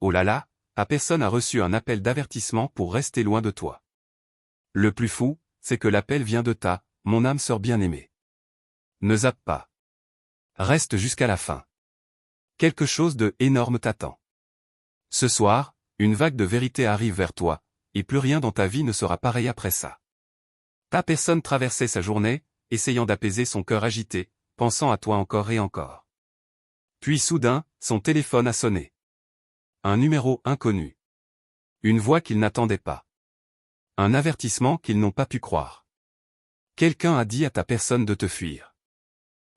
Oh là là, ta personne a reçu un appel d'avertissement pour rester loin de toi. Le plus fou, c'est que l'appel vient de mon âme sœur bien-aimée. Ne zappe pas. Reste jusqu'à la fin. Quelque chose de énorme t'attend. Ce soir, une vague de vérité arrive vers toi, et plus rien dans ta vie ne sera pareil après ça. Ta personne traversait sa journée, essayant d'apaiser son cœur agité, pensant à toi encore et encore. Puis soudain, son téléphone a sonné. Un numéro inconnu. Une voix qu'il n'attendait pas. Un avertissement qu'ils n'ont pas pu croire. Quelqu'un a dit à ta personne de te fuir.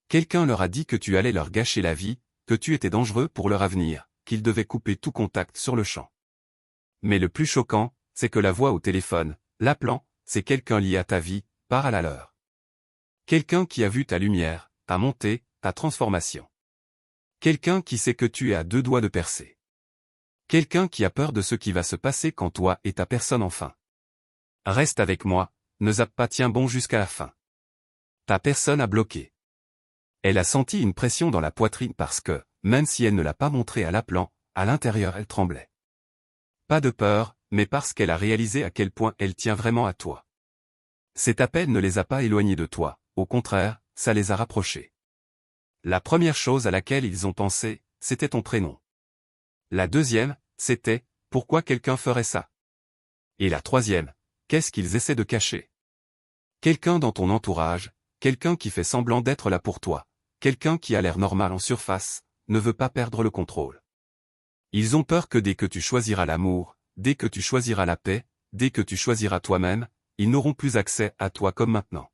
Quelqu'un leur a dit que tu allais leur gâcher la vie, que tu étais dangereux pour leur avenir, qu'ils devaient couper tout contact sur le champ. Mais le plus choquant, c'est que la voix au téléphone, l'appelant, c'est quelqu'un lié à ta vie, pas à la leur. Quelqu'un qui a vu ta lumière, ta montée, ta transformation. Quelqu'un qui sait que tu es à 2 doigts de percer. Quelqu'un qui a peur de ce qui va se passer quand toi et ta personne enfin. Reste avec moi, ne zappe pas, tiens bon jusqu'à la fin. Ta personne a bloqué. Elle a senti une pression dans la poitrine parce que, même si elle ne l'a pas montré à l'appelant, à l'intérieur elle tremblait. Pas de peur, mais parce qu'elle a réalisé à quel point elle tient vraiment à toi. Cet appel ne les a pas éloignés de toi, au contraire, ça les a rapprochés. La première chose à laquelle ils ont pensé, c'était ton prénom. La deuxième, c'était, pourquoi quelqu'un ferait ça? Et la troisième, qu'est-ce qu'ils essaient de cacher? Quelqu'un dans ton entourage, quelqu'un qui fait semblant d'être là pour toi, quelqu'un qui a l'air normal en surface, ne veut pas perdre le contrôle. Ils ont peur que dès que tu choisiras l'amour, dès que tu choisiras la paix, dès que tu choisiras toi-même, ils n'auront plus accès à toi comme maintenant.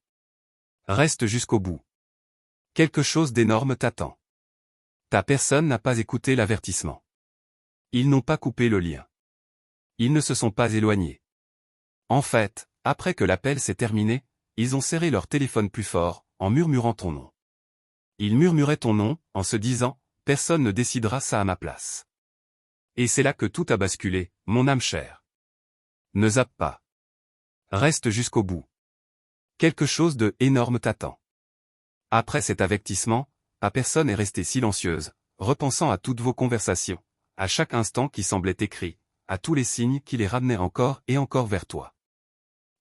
Reste jusqu'au bout. Quelque chose d'énorme t'attend. Ta personne n'a pas écouté l'avertissement. Ils n'ont pas coupé le lien. Ils ne se sont pas éloignés. En fait, après que l'appel s'est terminé, ils ont serré leur téléphone plus fort, en murmurant ton nom. Ils murmuraient ton nom, en se disant, personne ne décidera ça à ma place. Et c'est là que tout a basculé, mon âme chère. Ne zappe pas. Reste jusqu'au bout. Quelque chose de énorme t'attend. Après cet avertissement, ta personne est restée silencieuse, repensant à toutes vos conversations, à chaque instant qui semblait écrit, à tous les signes qui les ramenaient encore et encore vers toi.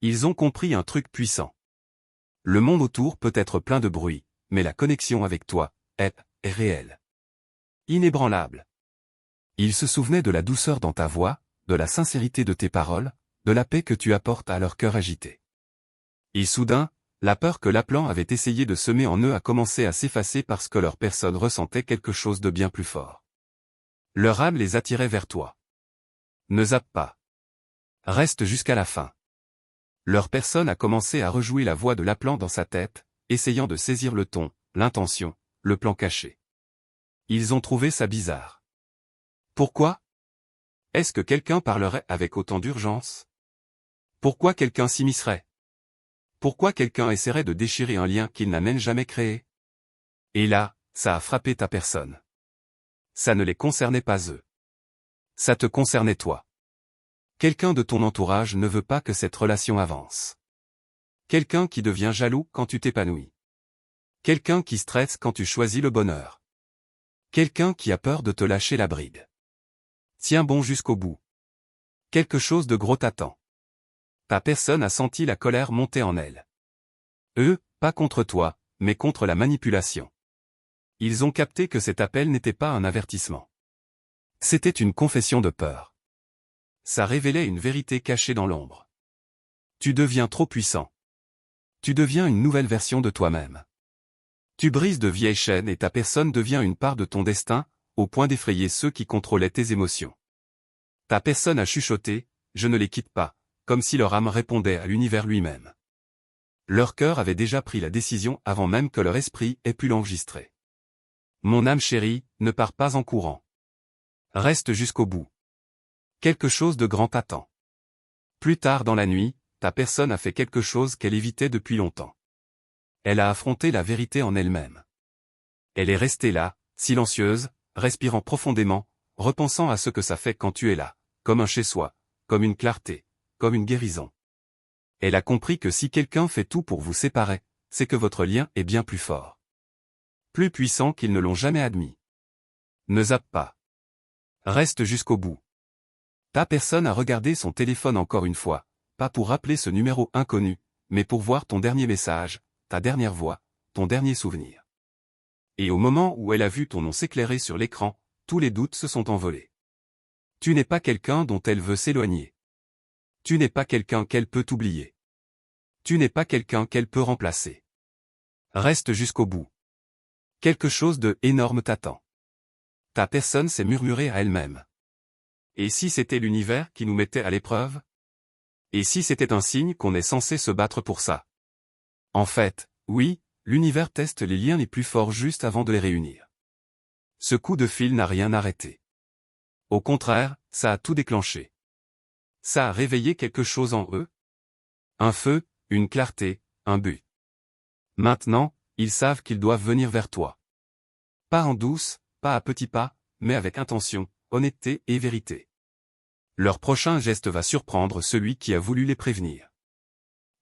Ils ont compris un truc puissant. Le monde autour peut être plein de bruit, mais la connexion avec toi, est réelle. Inébranlable. Ils se souvenaient de la douceur dans ta voix, de la sincérité de tes paroles, de la paix que tu apportes à leur cœur agité. Et soudain, la peur que l'appelant avait essayé de semer en eux a commencé à s'effacer parce que leur personne ressentait quelque chose de bien plus fort. Leur âme les attirait vers toi. Ne zappe pas. Reste jusqu'à la fin. Leur personne a commencé à rejouer la voix de l'appelant dans sa tête, essayant de saisir le ton, l'intention, le plan caché. Ils ont trouvé ça bizarre. Pourquoi? Est-ce que quelqu'un parlerait avec autant d'urgence? Pourquoi quelqu'un s'immiscerait? Pourquoi quelqu'un essaierait de déchirer un lien qu'il n'a même jamais créé? Et là, ça a frappé ta personne. Ça ne les concernait pas eux. Ça te concernait toi. Quelqu'un de ton entourage ne veut pas que cette relation avance. Quelqu'un qui devient jaloux quand tu t'épanouis. Quelqu'un qui stresse quand tu choisis le bonheur. Quelqu'un qui a peur de te lâcher la bride. Tiens bon jusqu'au bout. Quelque chose de gros t'attend. Ta personne a senti la colère monter en elle. Eux, pas contre toi, mais contre la manipulation. Ils ont capté que cet appel n'était pas un avertissement. C'était une confession de peur. Ça révélait une vérité cachée dans l'ombre. Tu deviens trop puissant. Tu deviens une nouvelle version de toi-même. Tu brises de vieilles chaînes et ta personne devient une part de ton destin, au point d'effrayer ceux qui contrôlaient tes émotions. Ta personne a chuchoté, je ne les quitte pas, comme si leur âme répondait à l'univers lui-même. Leur cœur avait déjà pris la décision avant même que leur esprit ait pu l'enregistrer. Mon âme chérie, ne pars pas en courant. Reste jusqu'au bout. Quelque chose de grand t'attend. Plus tard dans la nuit, ta personne a fait quelque chose qu'elle évitait depuis longtemps. Elle a affronté la vérité en elle-même. Elle est restée là, silencieuse, respirant profondément, repensant à ce que ça fait quand tu es là, comme un chez-soi, comme une clarté, comme une guérison. Elle a compris que si quelqu'un fait tout pour vous séparer, c'est que votre lien est bien plus fort. Plus puissant qu'ils ne l'ont jamais admis. Ne zappe pas. Reste jusqu'au bout. Ta personne a regardé son téléphone encore une fois, pas pour rappeler ce numéro inconnu, mais pour voir ton dernier message, ta dernière voix, ton dernier souvenir. Et au moment où elle a vu ton nom s'éclairer sur l'écran, tous les doutes se sont envolés. Tu n'es pas quelqu'un dont elle veut s'éloigner. Tu n'es pas quelqu'un qu'elle peut oublier. Tu n'es pas quelqu'un qu'elle peut remplacer. Reste jusqu'au bout. Quelque chose de énorme t'attend. Ta personne s'est murmurée à elle-même. Et si c'était l'univers qui nous mettait à l'épreuve? Et si c'était un signe qu'on est censé se battre pour ça? En fait, oui, l'univers teste les liens les plus forts juste avant de les réunir. Ce coup de fil n'a rien arrêté. Au contraire, ça a tout déclenché. Ça a réveillé quelque chose en eux. Un feu, une clarté, un but. Maintenant, ils savent qu'ils doivent venir vers toi. Pas en douce, pas à petits pas, mais avec intention, honnêteté et vérité. Leur prochain geste va surprendre celui qui a voulu les prévenir.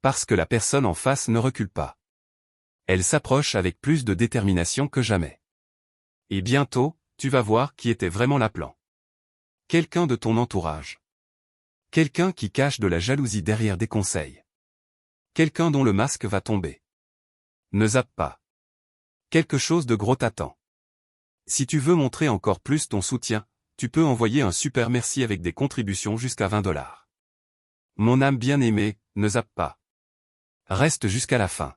Parce que la personne en face ne recule pas. Elle s'approche avec plus de détermination que jamais. Et bientôt, tu vas voir qui était vraiment l'appelant. Quelqu'un de ton entourage. Quelqu'un qui cache de la jalousie derrière des conseils. Quelqu'un dont le masque va tomber. Ne zappe pas. Quelque chose de gros t'attend. Si tu veux montrer encore plus ton soutien, tu peux envoyer un super merci avec des contributions jusqu'à 20 $. Mon âme bien-aimée, ne zappe pas. Reste jusqu'à la fin.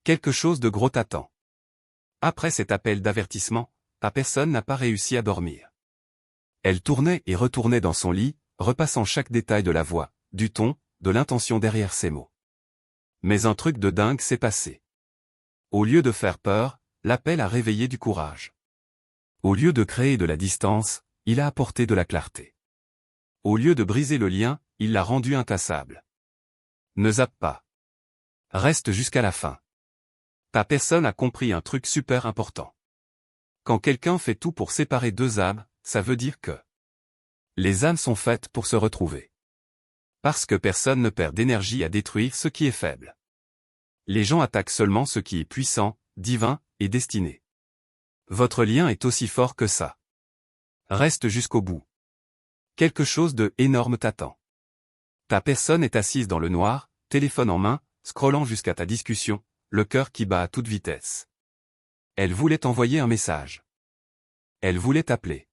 Quelque chose de gros t'attend. Après cet appel d'avertissement, ta personne n'a pas réussi à dormir. Elle tournait et retournait dans son lit, repassant chaque détail de la voix, du ton, de l'intention derrière ces mots. Mais un truc de dingue s'est passé. Au lieu de faire peur, l'appel a réveillé du courage. Au lieu de créer de la distance, il a apporté de la clarté. Au lieu de briser le lien, il l'a rendu incassable. Ne zappe pas. Reste jusqu'à la fin. Ta personne a compris un truc super important. Quand quelqu'un fait tout pour séparer deux âmes, ça veut dire que les âmes sont faites pour se retrouver. Parce que personne ne perd d'énergie à détruire ce qui est faible. Les gens attaquent seulement ce qui est puissant, divin, et destiné. Votre lien est aussi fort que ça. Reste jusqu'au bout. Quelque chose de énorme t'attend. Ta personne est assise dans le noir, téléphone en main, scrollant jusqu'à ta discussion, le cœur qui bat à toute vitesse. Elle voulait t'envoyer un message. Elle voulait t'appeler.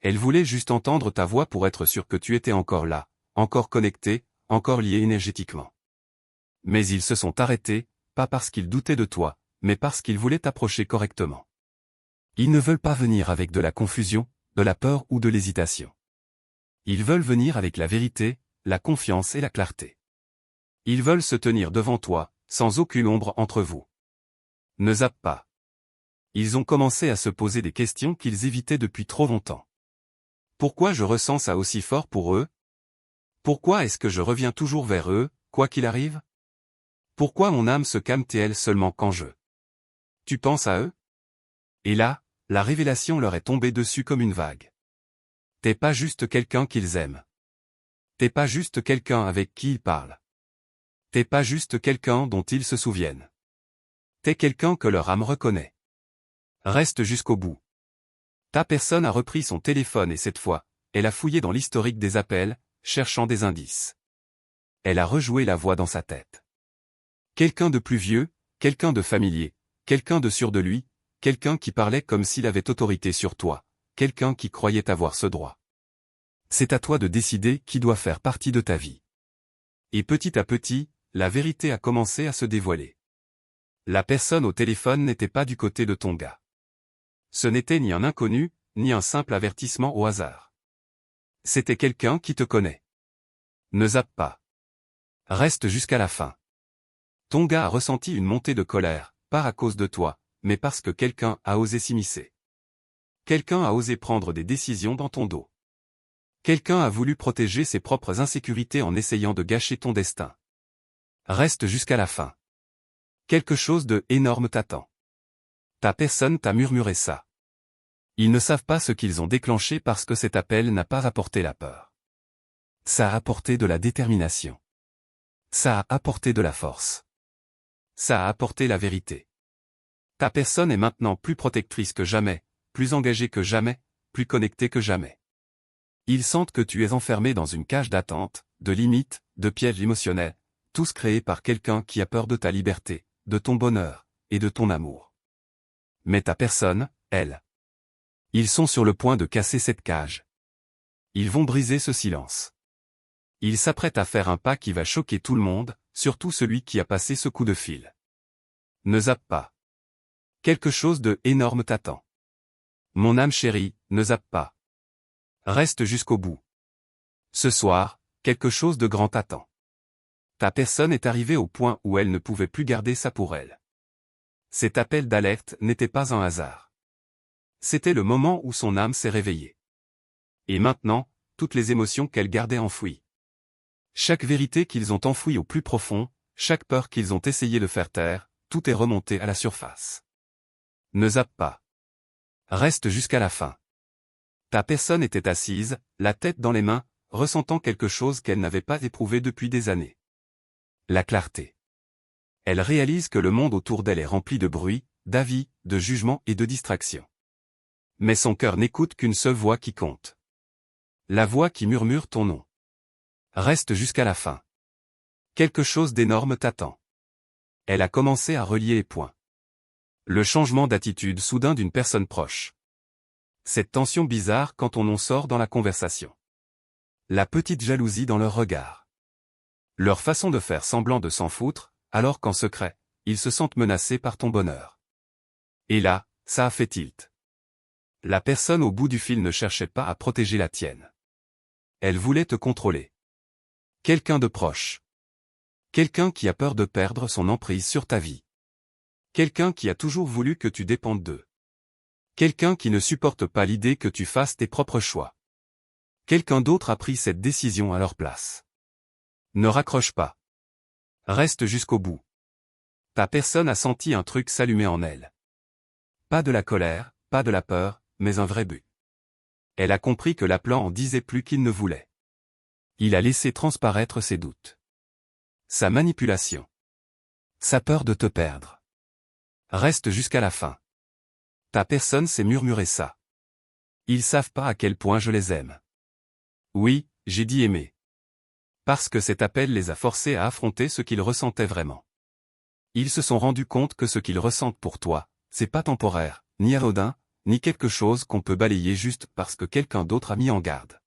Elle voulait juste entendre ta voix pour être sûre que tu étais encore là, encore connecté, encore lié énergétiquement. Mais ils se sont arrêtés, pas parce qu'ils doutaient de toi, mais parce qu'ils voulaient t'approcher correctement. Ils ne veulent pas venir avec de la confusion, de la peur ou de l'hésitation. Ils veulent venir avec la vérité, la confiance et la clarté. Ils veulent se tenir devant toi, sans aucune ombre entre vous. Ne zappe pas. Ils ont commencé à se poser des questions qu'ils évitaient depuis trop longtemps. Pourquoi je ressens ça aussi fort pour eux? Pourquoi est-ce que je reviens toujours vers eux, quoi qu'il arrive? Pourquoi mon âme se calme-t-elle seulement quand je... Tu penses à eux? Et là, la révélation leur est tombée dessus comme une vague. T'es pas juste quelqu'un qu'ils aiment. T'es pas juste quelqu'un avec qui ils parlent. T'es pas juste quelqu'un dont ils se souviennent. T'es quelqu'un que leur âme reconnaît. Reste jusqu'au bout. Ta personne a repris son téléphone et cette fois, elle a fouillé dans l'historique des appels, cherchant des indices. Elle a rejoué la voix dans sa tête. Quelqu'un de plus vieux, quelqu'un de familier, quelqu'un de sûr de lui, quelqu'un qui parlait comme s'il avait autorité sur toi, quelqu'un qui croyait avoir ce droit. C'est à toi de décider qui doit faire partie de ta vie. Et petit à petit, la vérité a commencé à se dévoiler. La personne au téléphone n'était pas du côté de ton gars. Ce n'était ni un inconnu, ni un simple avertissement au hasard. C'était quelqu'un qui te connaît. Ne zappe pas. Reste jusqu'à la fin. Ton gars a ressenti une montée de colère, pas à cause de toi, mais parce que quelqu'un a osé s'immiscer. Quelqu'un a osé prendre des décisions dans ton dos. Quelqu'un a voulu protéger ses propres insécurités en essayant de gâcher ton destin. Reste jusqu'à la fin. Quelque chose de énorme t'attend. Ta personne t'a murmuré ça. Ils ne savent pas ce qu'ils ont déclenché parce que cet appel n'a pas apporté la peur. Ça a apporté de la détermination. Ça a apporté de la force. Ça a apporté la vérité. Ta personne est maintenant plus protectrice que jamais, plus engagée que jamais, plus connectés que jamais. Ils sentent que tu es enfermé dans une cage d'attente, de limites, de pièges émotionnels, tous créés par quelqu'un qui a peur de ta liberté, de ton bonheur, et de ton amour. Mais ta personne, elle. Ils sont sur le point de casser cette cage. Ils vont briser ce silence. Ils s'apprêtent à faire un pas qui va choquer tout le monde, surtout celui qui a passé ce coup de fil. Ne zappe pas. Quelque chose de énorme t'attend. Mon âme chérie, ne zappe pas. Reste jusqu'au bout. Ce soir, quelque chose de grand t'attend. Ta personne est arrivée au point où elle ne pouvait plus garder ça pour elle. Cet appel d'alerte n'était pas un hasard. C'était le moment où son âme s'est réveillée. Et maintenant, toutes les émotions qu'elle gardait enfouies. Chaque vérité qu'ils ont enfouie au plus profond, chaque peur qu'ils ont essayé de faire taire, tout est remonté à la surface. Ne zappe pas. Reste jusqu'à la fin. Ta personne était assise, la tête dans les mains, ressentant quelque chose qu'elle n'avait pas éprouvé depuis des années. La clarté. Elle réalise que le monde autour d'elle est rempli de bruit, d'avis, de jugements et de distractions. Mais son cœur n'écoute qu'une seule voix qui compte. La voix qui murmure ton nom. Reste jusqu'à la fin. Quelque chose d'énorme t'attend. Elle a commencé à relier les points. Le changement d'attitude soudain d'une personne proche. Cette tension bizarre quand ton nom sort dans la conversation. La petite jalousie dans leur regard. Leur façon de faire semblant de s'en foutre, alors qu'en secret, ils se sentent menacés par ton bonheur. Et là, ça a fait tilt. La personne au bout du fil ne cherchait pas à protéger la tienne. Elle voulait te contrôler. Quelqu'un de proche. Quelqu'un qui a peur de perdre son emprise sur ta vie. Quelqu'un qui a toujours voulu que tu dépendes d'eux. Quelqu'un qui ne supporte pas l'idée que tu fasses tes propres choix. Quelqu'un d'autre a pris cette décision à leur place. Ne raccroche pas. Reste jusqu'au bout. Ta personne a senti un truc s'allumer en elle. Pas de la colère, pas de la peur, mais un vrai but. Elle a compris que l'appelant en disait plus qu'il ne voulait. Il a laissé transparaître ses doutes. Sa manipulation. Sa peur de te perdre. Reste jusqu'à la fin. Ta personne s'est murmuré ça. Ils savent pas à quel point je les aime. Oui, j'ai dit aimer. Parce que cet appel les a forcés à affronter ce qu'ils ressentaient vraiment. Ils se sont rendus compte que ce qu'ils ressentent pour toi, c'est pas temporaire, ni anodin, ni quelque chose qu'on peut balayer juste parce que quelqu'un d'autre a mis en garde.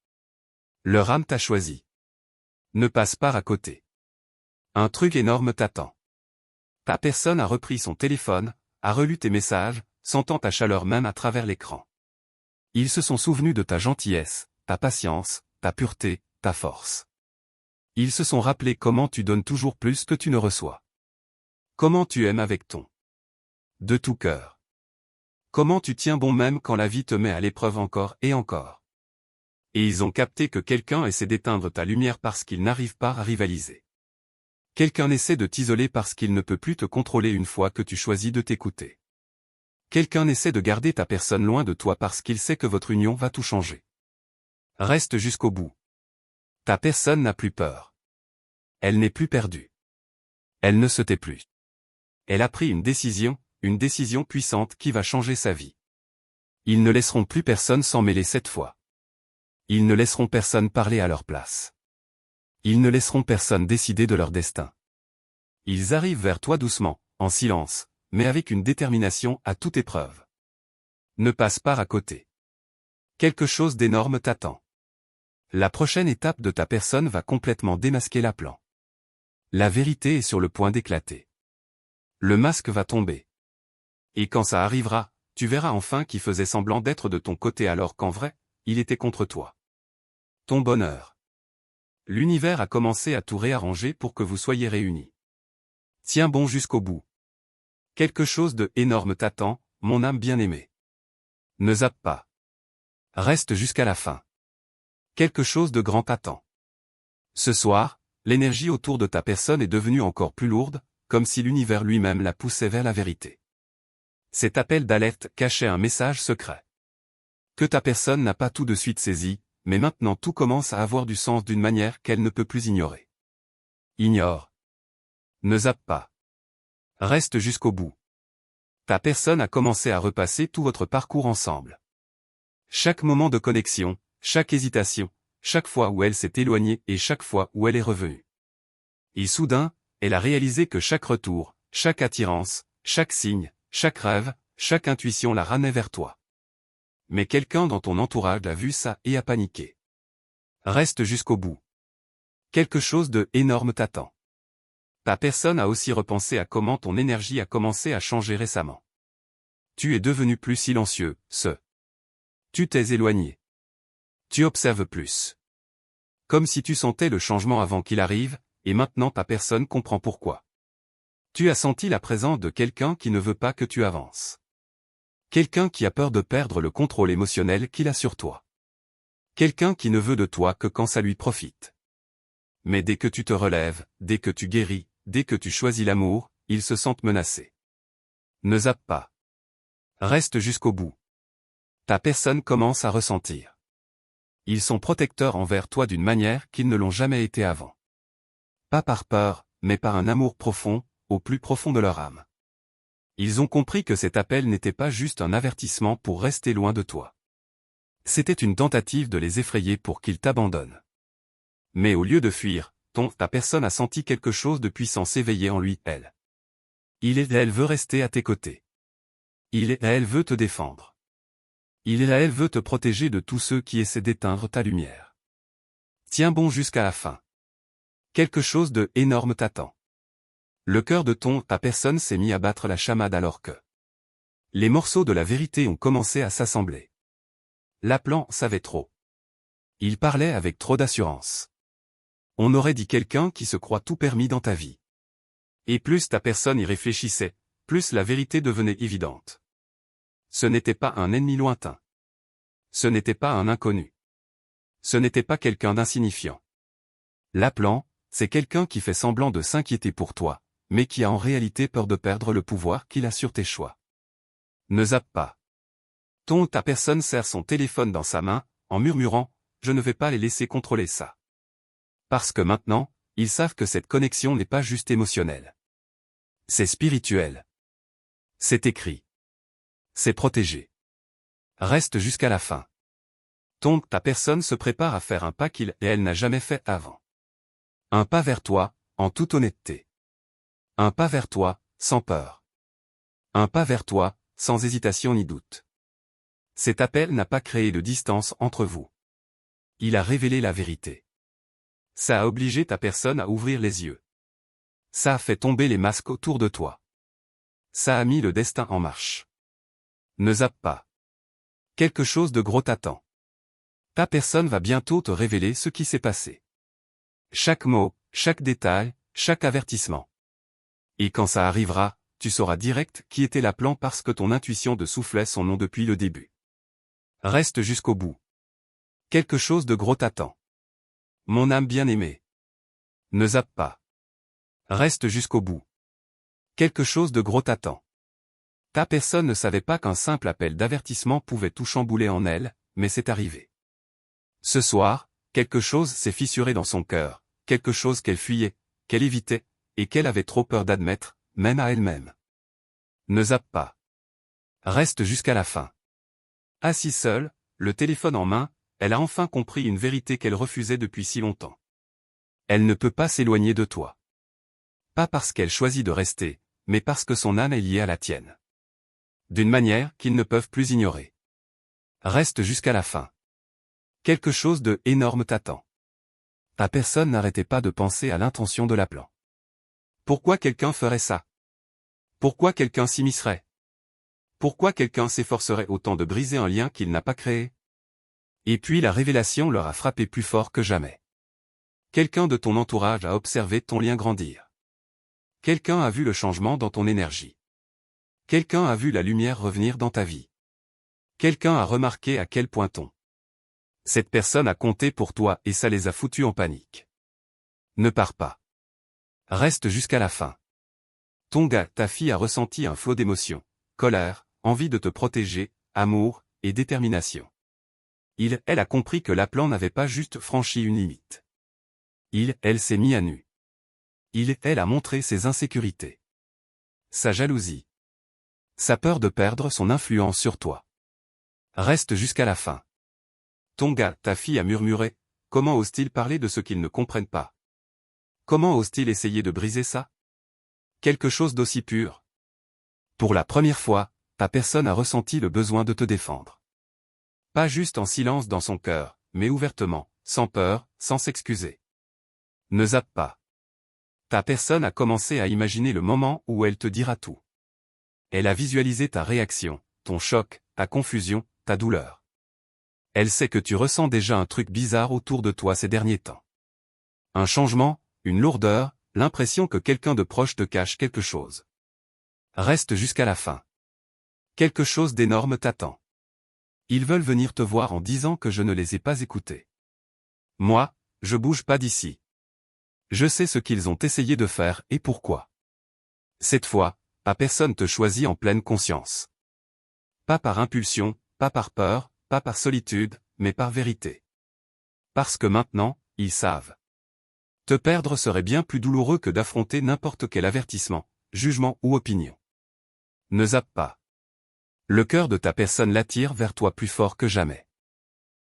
Leur âme t'a choisi. Ne passe pas à côté. Un truc énorme t'attend. Ta personne a repris son téléphone, a relu tes messages, sentant ta chaleur même à travers l'écran. Ils se sont souvenus de ta gentillesse, ta patience, ta pureté, ta force. Ils se sont rappelés comment tu donnes toujours plus que tu ne reçois. Comment tu aimes avec ton de tout cœur. Comment tu tiens bon même quand la vie te met à l'épreuve encore et encore. Et ils ont capté que quelqu'un essaie d'éteindre ta lumière parce qu'il n'arrive pas à rivaliser. Quelqu'un essaie de t'isoler parce qu'il ne peut plus te contrôler une fois que tu choisis de t'écouter. Quelqu'un essaie de garder ta personne loin de toi parce qu'il sait que votre union va tout changer. Reste jusqu'au bout. Ta personne n'a plus peur. Elle n'est plus perdue. Elle ne se tait plus. Elle a pris une décision puissante qui va changer sa vie. Ils ne laisseront plus personne s'en mêler cette fois. Ils ne laisseront personne parler à leur place. Ils ne laisseront personne décider de leur destin. Ils arrivent vers toi doucement, en silence, mais avec une détermination à toute épreuve. Ne passe pas à côté. Quelque chose d'énorme t'attend. La prochaine étape de ta personne va complètement démasquer l'appelant. La vérité est sur le point d'éclater. Le masque va tomber. Et quand ça arrivera, tu verras enfin qui faisait semblant d'être de ton côté alors qu'en vrai, il était contre toi. Ton bonheur. L'univers a commencé à tout réarranger pour que vous soyez réunis. Tiens bon jusqu'au bout. Quelque chose de énorme t'attend, mon âme bien-aimée. Ne zappe pas. Reste jusqu'à la fin. Quelque chose de grand t'attend. Ce soir, l'énergie autour de ta personne est devenue encore plus lourde, comme si l'univers lui-même la poussait vers la vérité. Cet appel d'alerte cachait un message secret. Que ta personne n'a pas tout de suite saisi, mais maintenant tout commence à avoir du sens d'une manière qu'elle ne peut plus ignorer. Ignore. Ne zappe pas. Reste jusqu'au bout. Ta personne a commencé à repasser tout votre parcours ensemble. Chaque moment de connexion, chaque hésitation, chaque fois où elle s'est éloignée et chaque fois où elle est revenue. Et soudain, elle a réalisé que chaque retour, chaque attirance, chaque signe, chaque rêve, chaque intuition la ramenait vers toi. Mais quelqu'un dans ton entourage a vu ça et a paniqué. Reste jusqu'au bout. Quelque chose de énorme t'attend. Ta personne a aussi repensé à comment ton énergie a commencé à changer récemment. Tu es devenu plus silencieux, Tu t'es éloigné. Tu observes plus. Comme si tu sentais le changement avant qu'il arrive, et maintenant ta personne comprend pourquoi. Tu as senti la présence de quelqu'un qui ne veut pas que tu avances. Quelqu'un qui a peur de perdre le contrôle émotionnel qu'il a sur toi. Quelqu'un qui ne veut de toi que quand ça lui profite. Mais dès que tu te relèves, dès que tu guéris, dès que tu choisis l'amour, ils se sentent menacés. Ne zappe pas. Reste jusqu'au bout. Ta personne commence à ressentir. Ils sont protecteurs envers toi d'une manière qu'ils ne l'ont jamais été avant. Pas par peur, mais par un amour profond, au plus profond de leur âme. Ils ont compris que cet appel n'était pas juste un avertissement pour rester loin de toi. C'était une tentative de les effrayer pour qu'ils t'abandonnent. Mais au lieu de fuir, ta personne a senti quelque chose de puissant s'éveiller en lui, elle. Elle veut rester à tes côtés. Elle veut te défendre. Elle veut te protéger de tous ceux qui essaient d'éteindre ta lumière. Tiens bon jusqu'à la fin. Quelque chose de énorme t'attend. Le cœur de ta personne s'est mis à battre la chamade alors que les morceaux de la vérité ont commencé à s'assembler. L'appelant savait trop. Il parlait avec trop d'assurance. On aurait dit quelqu'un qui se croit tout permis dans ta vie. Et plus ta personne y réfléchissait, plus la vérité devenait évidente. Ce n'était pas un ennemi lointain. Ce n'était pas un inconnu. Ce n'était pas quelqu'un d'insignifiant. L'appelant, c'est quelqu'un qui fait semblant de s'inquiéter pour toi, mais qui a en réalité peur de perdre le pouvoir qu'il a sur tes choix. Ne zappe pas. Ta personne serre son téléphone dans sa main, en murmurant « Je ne vais pas les laisser contrôler ça ». Parce que maintenant, ils savent que cette connexion n'est pas juste émotionnelle. C'est spirituel. C'est écrit. C'est protégé. Reste jusqu'à la fin. Ta personne se prépare à faire un pas qu'il et elle n'a jamais fait avant. Un pas vers toi, en toute honnêteté. Un pas vers toi, sans peur. Un pas vers toi, sans hésitation ni doute. Cet appel n'a pas créé de distance entre vous. Il a révélé la vérité. Ça a obligé ta personne à ouvrir les yeux. Ça a fait tomber les masques autour de toi. Ça a mis le destin en marche. Ne zappe pas. Quelque chose de gros t'attend. Ta personne va bientôt te révéler ce qui s'est passé. Chaque mot, chaque détail, chaque avertissement. Et quand ça arrivera, tu sauras direct qui était l'appelant parce que ton intuition te soufflait son nom depuis le début. Reste jusqu'au bout. Quelque chose de gros t'attend. Mon âme bien-aimée. Ne zappe pas. Reste jusqu'au bout. Quelque chose de gros t'attend. Ta personne ne savait pas qu'un simple appel d'avertissement pouvait tout chambouler en elle, mais c'est arrivé. Ce soir, quelque chose s'est fissuré dans son cœur, quelque chose qu'elle fuyait, qu'elle évitait, et qu'elle avait trop peur d'admettre, même à elle-même. Ne zappe pas. Reste jusqu'à la fin. Assise seule, le téléphone en main, elle a enfin compris une vérité qu'elle refusait depuis si longtemps. Elle ne peut pas s'éloigner de toi. Pas parce qu'elle choisit de rester, mais parce que son âme est liée à la tienne. D'une manière qu'ils ne peuvent plus ignorer. Reste jusqu'à la fin. Quelque chose de énorme t'attend. Ta personne n'arrêtait pas de penser à l'intention de l'appelant. Pourquoi quelqu'un ferait ça? Pourquoi quelqu'un s'immiscerait? Pourquoi quelqu'un s'efforcerait autant de briser un lien qu'il n'a pas créé? Et puis la révélation leur a frappé plus fort que jamais. Quelqu'un de ton entourage a observé ton lien grandir. Quelqu'un a vu le changement dans ton énergie. Quelqu'un a vu la lumière revenir dans ta vie. Quelqu'un a remarqué à quel point cette personne a compté pour toi et ça les a foutus en panique. Ne pars pas. Reste jusqu'à la fin. Ton gars, ta fille a ressenti un flot d'émotions, colère, envie de te protéger, amour, et détermination. Elle a compris que l'appelant n'avait pas juste franchi une limite. Elle s'est mis à nu. Elle a montré ses insécurités. Sa jalousie. Sa peur de perdre son influence sur toi. Reste jusqu'à la fin. Ton gars, ta fille a murmuré, comment ose-t-il parler de ce qu'ils ne comprennent pas? Comment ose-t-il essayer de briser ça? Quelque chose d'aussi pur. Pour la première fois, ta personne a ressenti le besoin de te défendre. Pas juste en silence dans son cœur, mais ouvertement, sans peur, sans s'excuser. Ne zappe pas. Ta personne a commencé à imaginer le moment où elle te dira tout. Elle a visualisé ta réaction, ton choc, ta confusion, ta douleur. Elle sait que tu ressens déjà un truc bizarre autour de toi ces derniers temps. Un changement, une lourdeur, l'impression que quelqu'un de proche te cache quelque chose. Reste jusqu'à la fin. Quelque chose d'énorme t'attend. Ils veulent venir te voir en disant que je ne les ai pas écoutés. Moi, je bouge pas d'ici. Je sais ce qu'ils ont essayé de faire et pourquoi. Cette fois, personne te choisit en pleine conscience. Pas par impulsion, pas par peur, pas par solitude, mais par vérité. Parce que maintenant, ils savent. Te perdre serait bien plus douloureux que d'affronter n'importe quel avertissement, jugement ou opinion. Ne zappe pas. Le cœur de ta personne l'attire vers toi plus fort que jamais.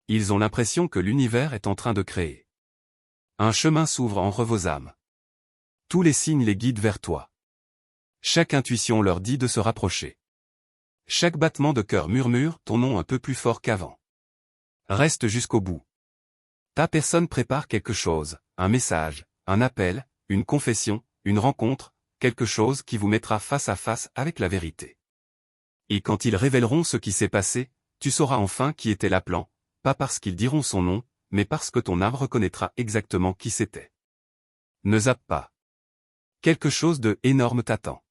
Ils ont l'impression que l'univers est en train de créer. Un chemin s'ouvre entre vos âmes. Tous les signes les guident vers toi. Chaque intuition leur dit de se rapprocher. Chaque battement de cœur murmure ton nom un peu plus fort qu'avant. Reste jusqu'au bout. Ta personne prépare quelque chose, un message, un appel, une confession, une rencontre, quelque chose qui vous mettra face à face avec la vérité. Et quand ils révéleront ce qui s'est passé, tu sauras enfin qui était l'appelant, pas parce qu'ils diront son nom, mais parce que ton âme reconnaîtra exactement qui c'était. Ne zappe pas. Quelque chose de énorme t'attend.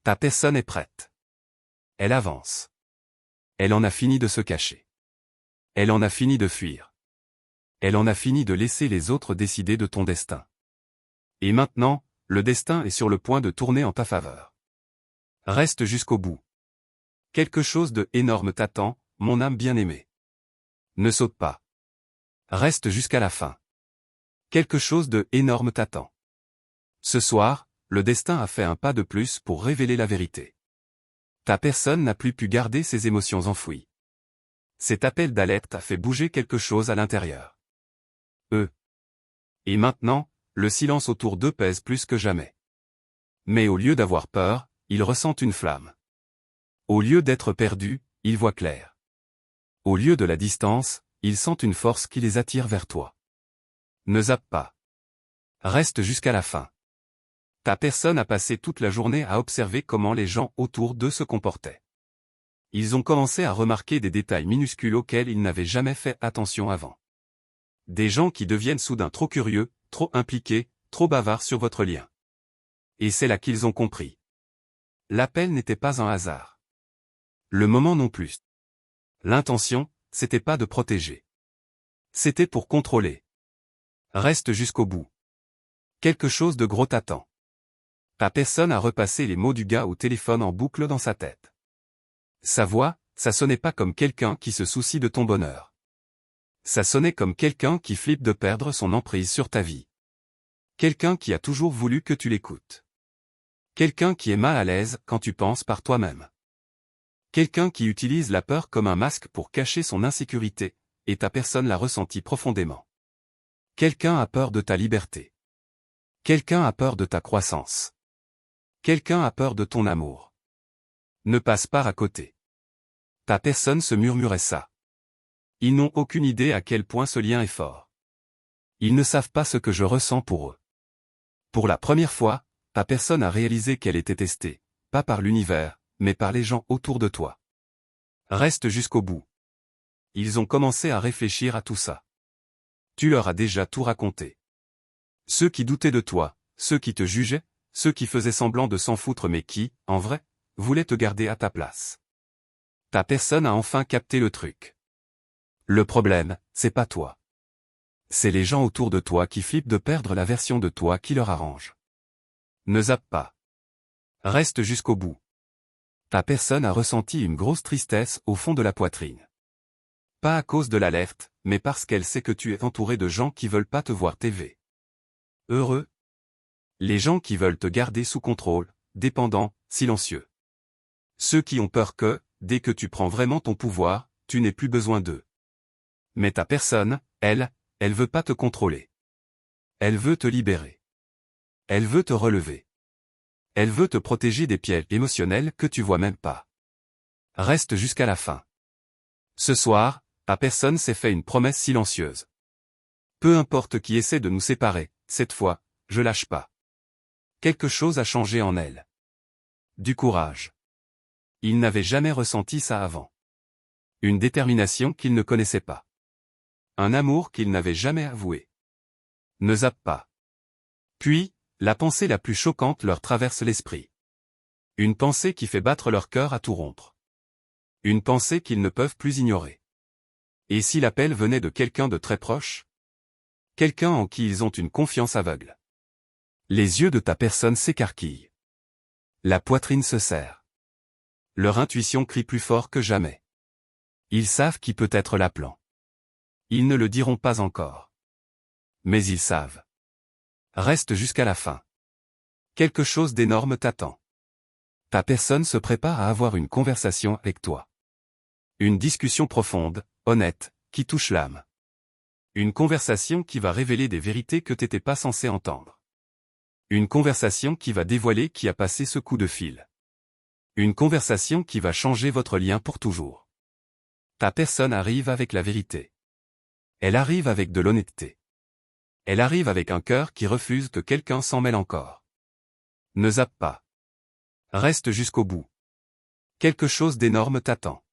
Ta personne est prête. Elle avance. Elle en a fini de se cacher. Elle en a fini de fuir. Elle en a fini de laisser les autres décider de ton destin. Et maintenant, le destin est sur le point de tourner en ta faveur. Reste jusqu'au bout. Quelque chose de énorme t'attend, mon âme bien-aimée. Ne saute pas. Reste jusqu'à la fin. Quelque chose de énorme t'attend. Ce soir, le destin a fait un pas de plus pour révéler la vérité. Ta personne n'a plus pu garder ses émotions enfouies. Cet appel d'alerte a fait bouger quelque chose à l'intérieur. Et maintenant, le silence autour d'eux pèse plus que jamais. Mais au lieu d'avoir peur, ils ressentent une flamme. Au lieu d'être perdus, ils voient clair. Au lieu de la distance, ils sentent une force qui les attire vers toi. Ne zappe pas. Reste jusqu'à la fin. Ta personne a passé toute la journée à observer comment les gens autour d'eux se comportaient. Ils ont commencé à remarquer des détails minuscules auxquels ils n'avaient jamais fait attention avant. Des gens qui deviennent soudain trop curieux, trop impliqués, trop bavards sur votre lien. Et c'est là qu'ils ont compris. L'appel n'était pas un hasard. Le moment non plus. L'intention, c'était pas de protéger. C'était pour contrôler. Reste jusqu'au bout. Quelque chose de gros t'attend. Ta personne a repassé les mots du gars au téléphone en boucle dans sa tête. Sa voix, ça sonnait pas comme quelqu'un qui se soucie de ton bonheur. Ça sonnait comme quelqu'un qui flippe de perdre son emprise sur ta vie. Quelqu'un qui a toujours voulu que tu l'écoutes. Quelqu'un qui est mal à l'aise quand tu penses par toi-même. Quelqu'un qui utilise la peur comme un masque pour cacher son insécurité, et ta personne l'a ressenti profondément. Quelqu'un a peur de ta liberté. Quelqu'un a peur de ta croissance. Quelqu'un a peur de ton amour. Ne passe pas à côté. Ta personne se murmurait ça. Ils n'ont aucune idée à quel point ce lien est fort. Ils ne savent pas ce que je ressens pour eux. Pour la première fois, ta personne a réalisé qu'elle était testée, pas par l'univers, mais par les gens autour de toi. Reste jusqu'au bout. Ils ont commencé à réfléchir à tout ça. Tu leur as déjà tout raconté. Ceux qui doutaient de toi, ceux qui te jugeaient, ceux qui faisaient semblant de s'en foutre mais qui, en vrai, voulaient te garder à ta place. Ta personne a enfin capté le truc. Le problème, c'est pas toi. C'est les gens autour de toi qui flippent de perdre la version de toi qui leur arrange. Ne zappe pas. Reste jusqu'au bout. Ta personne a ressenti une grosse tristesse au fond de la poitrine. Pas à cause de l'alerte, mais parce qu'elle sait que tu es entouré de gens qui veulent pas te voir TV. Heureux. Les gens qui veulent te garder sous contrôle, dépendant, silencieux. Ceux qui ont peur que, dès que tu prends vraiment ton pouvoir, tu n'aies plus besoin d'eux. Mais ta personne, elle veut pas te contrôler. Elle veut te libérer. Elle veut te relever. Elle veut te protéger des pièges émotionnels que tu vois même pas. Reste jusqu'à la fin. Ce soir, ta personne s'est fait une promesse silencieuse. Peu importe qui essaie de nous séparer, cette fois, je lâche pas. Quelque chose a changé en elle. Du courage. Il n'avait jamais ressenti ça avant. Une détermination qu'il ne connaissait pas. Un amour qu'il n'avait jamais avoué. Ne zappe pas. Puis, la pensée la plus choquante leur traverse l'esprit. Une pensée qui fait battre leur cœur à tout rompre. Une pensée qu'ils ne peuvent plus ignorer. Et si l'appel venait de quelqu'un de très proche? Quelqu'un en qui ils ont une confiance aveugle. Les yeux de ta personne s'écarquillent. La poitrine se serre. Leur intuition crie plus fort que jamais. Ils savent qui peut être l'appelant. Ils ne le diront pas encore. Mais ils savent. Reste jusqu'à la fin. Quelque chose d'énorme t'attend. Ta personne se prépare à avoir une conversation avec toi. Une discussion profonde, honnête, qui touche l'âme. Une conversation qui va révéler des vérités que t'étais pas censé entendre. Une conversation qui va dévoiler qui a passé ce coup de fil. Une conversation qui va changer votre lien pour toujours. Ta personne arrive avec la vérité. Elle arrive avec de l'honnêteté. Elle arrive avec un cœur qui refuse que quelqu'un s'en mêle encore. Ne zappe pas. Reste jusqu'au bout. Quelque chose d'énorme t'attend.